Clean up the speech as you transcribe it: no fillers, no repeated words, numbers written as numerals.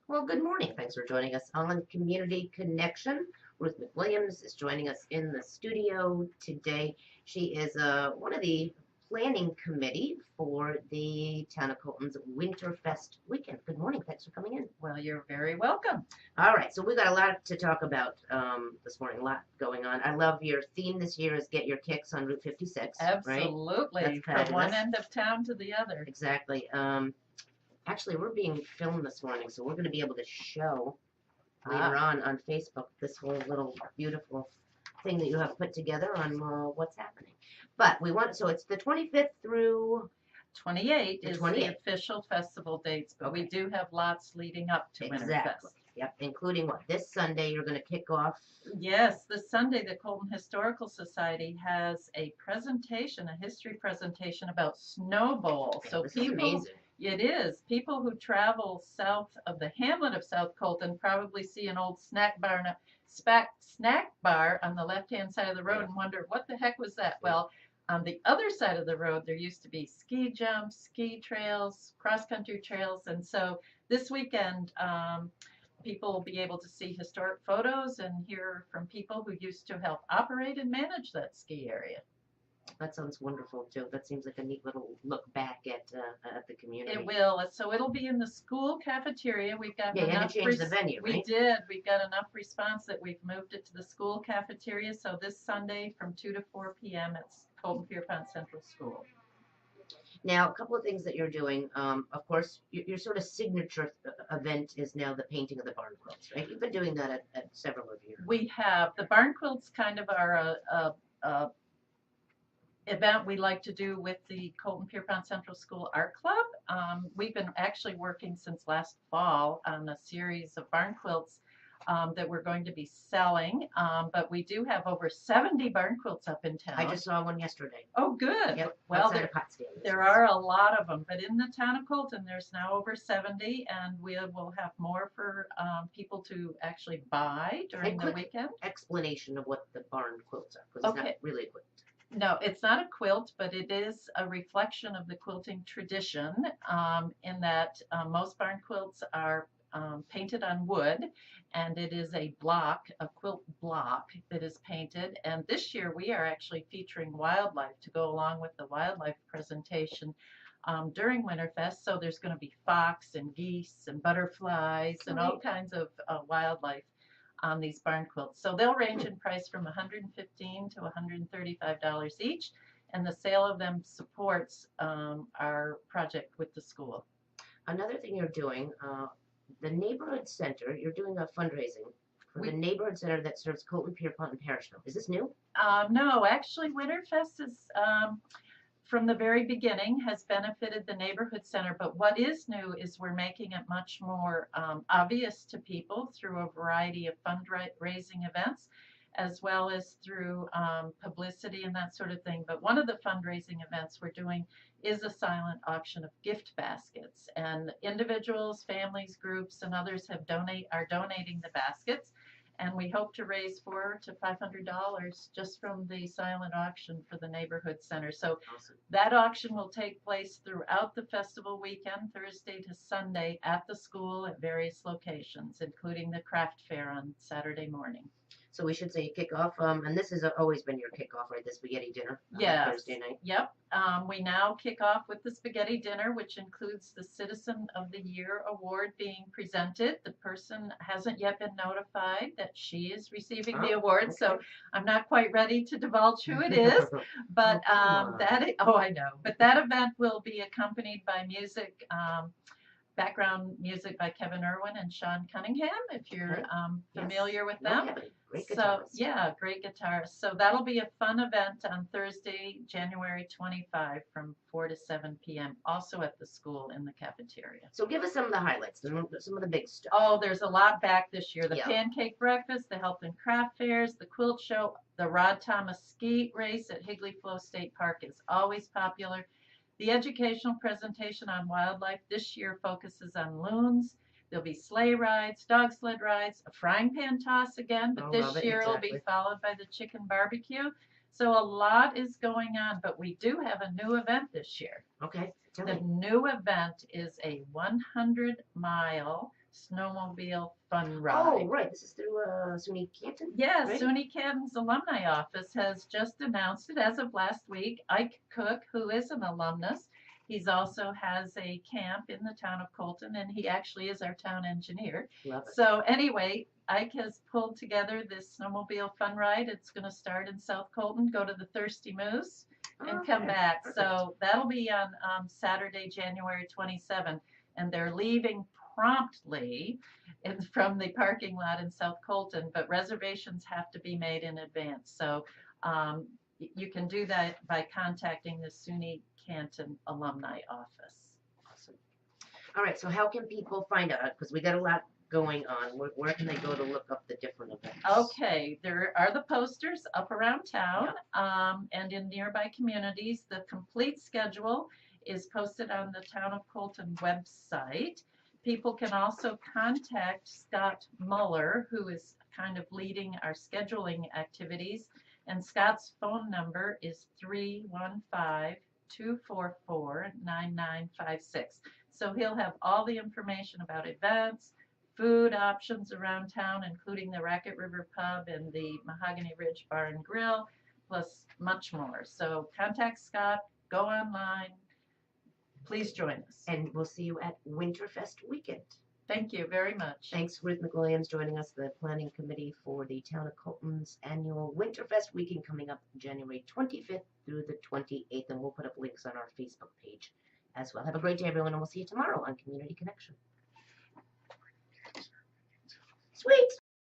Well, good morning. Thanks for joining us on Community Connection. Ruth McWilliams is joining us in the studio today. She is one of the planning committee for the Town of Colton's Winterfest weekend. Good morning. Thanks for coming in. Well, you're very welcome. All right, so we got a lot to talk about this morning, a lot going on. I love your theme this year is Get Your Kicks on Route 56, right? Absolutely. That's From one fabulous. end of town to the other. Exactly. Actually, we're being filmed this morning, so we're going to be able to show later on Facebook this whole little beautiful thing that you have put together on what's happening. But we want, so it's the 25th through 28 is the 28th. official festival dates, but we Okay. do have lots leading up to Exactly. Winterfest. Yep, including what? This Sunday you're going to kick off. Yes, this Sunday the Colton Historical Society has a presentation, a history presentation about Snow Bowl. So This is people, amazing. it is. People who travel south of the hamlet of South Colton probably see an old snack bar on the left-hand side of the road and wonder, what the heck was that? Well, on the other side of the road, there used to be ski jumps, ski trails, cross-country trails. And so this weekend, people will be able to see historic photos and hear from people who used to help operate and manage that ski area. That sounds wonderful too. That seems like a neat little look back at the community. It will. So it'll be in the school cafeteria. We've got Yeah, you had enough to change the venue, we right? did. We've got enough response that we've moved it to the school cafeteria. So this Sunday from 2 to 4 p.m. it's Colton Pierpont Central School. Now, a couple of things that you're doing. Of course, your sort of signature event is now the painting of the barn quilts, right? You've been doing that at several of your. We have the barn quilts kind of are a event we like to do with the Colton Pierpont Central School Art Club. We've been actually working since last fall on a series of barn quilts that we're going to be selling, but we do have over 70 barn quilts up in town. I just saw one yesterday. Oh, good. Yep, Well, outside of Potsdam. there are a lot of them, but in the town of Colton, there's now over 70, and we will have more for people to actually buy during the weekend. Explanation of what the barn quilts are, because it's not really a quilt. No, it's not a quilt, but it is a reflection of the quilting tradition in that most barn quilts are painted on wood, and it is a block, a quilt block that is painted. And this year we are actually featuring wildlife to go along with the wildlife presentation during Winterfest. So there's going to be fox and geese and butterflies and all kinds of wildlife on these barn quilts. So they'll range in price from $115 to $135 each, and the sale of them supports our project with the school. Another thing you're doing, the neighborhood center, you're doing a fundraising for the neighborhood center that serves Colton, Pierpont, and Parrishville. Is this new? No, actually Winterfest is from the very beginning has benefited the neighborhood center, but what is new is we're making it much more obvious to people through a variety of fundraising events, as well as through publicity and that sort of thing. But one of the fundraising events we're doing is a silent auction of gift baskets, and individuals, families, groups, and others are donating the baskets. And we hope to raise $400 to $500 just from the silent auction for the neighborhood center. So that auction will take place throughout the festival weekend, Thursday to Sunday, at the school at various locations, including the craft fair on Saturday morning. So we should say kickoff, and this has always been your kickoff, right? The spaghetti dinner on Thursday night. Yep. We now kick off with the spaghetti dinner, which includes the Citizen of the Year award being presented. The person hasn't yet been notified that she is receiving the award, okay. So I'm not quite ready to divulge who it is. But I know. But that event will be accompanied by music. Background music by Kevin Irwin and Sean Cunningham, if you're familiar with them. Great guitarists. Yeah, great guitarists. So that'll be a fun event on Thursday, January 25 from 4 to 7 p.m. also at the school in the cafeteria. So give us some of the highlights, some of the big stuff. Oh, there's a lot back this year. The pancake breakfast, the health and craft fairs, the quilt show, the Rod Thomas ski race at Higley Flow State Park is always popular. The educational presentation on wildlife this year focuses on loons. There'll be sleigh rides, dog sled rides, a frying pan toss again, but this year it'll be followed by the chicken barbecue. So a lot is going on, but we do have a new event this year. Okay, tell The me. new event is a 100-mile snowmobile fun Oh, ride. right. This is through SUNY Canton. Yeah, right? SUNY Canton's alumni office has just announced it as of last week. Ike Cook, who is an alumnus, he's also has a camp in the town of Colton, and he actually is our town engineer. Love it. So anyway, Ike has pulled together this snowmobile fun ride. It's going to start in South Colton, go to the Thirsty Moose, and come Okay, back. perfect. So that'll be on Saturday, January 27th, and they're leaving promptly from the parking lot in South Colton, but reservations have to be made in advance. So you can do that by contacting the SUNY Canton Alumni Office. Awesome. All right, so how can people find out? Because we got a lot going on. Where can they go to look up the different events? Okay, there are the posters up around town and in nearby communities. The complete schedule is posted on the Town of Colton website. People can also contact Scott Muller, who is kind of leading our scheduling activities, and Scott's phone number is 315-244-9956. So he'll have all the information about events, food options around town, including the Racket River Pub and the Mahogany Ridge Bar and Grill, plus much more. So contact Scott, go online. Please join us. And we'll see you at Winterfest weekend. Thank you very much. Thanks, Ruth McWilliams, joining us, the planning committee for the Town of Colton's annual Winterfest weekend coming up January 25th through the 28th. And we'll put up links on our Facebook page as well. Have a great day, everyone, and we'll see you tomorrow on Community Connection. Sweet.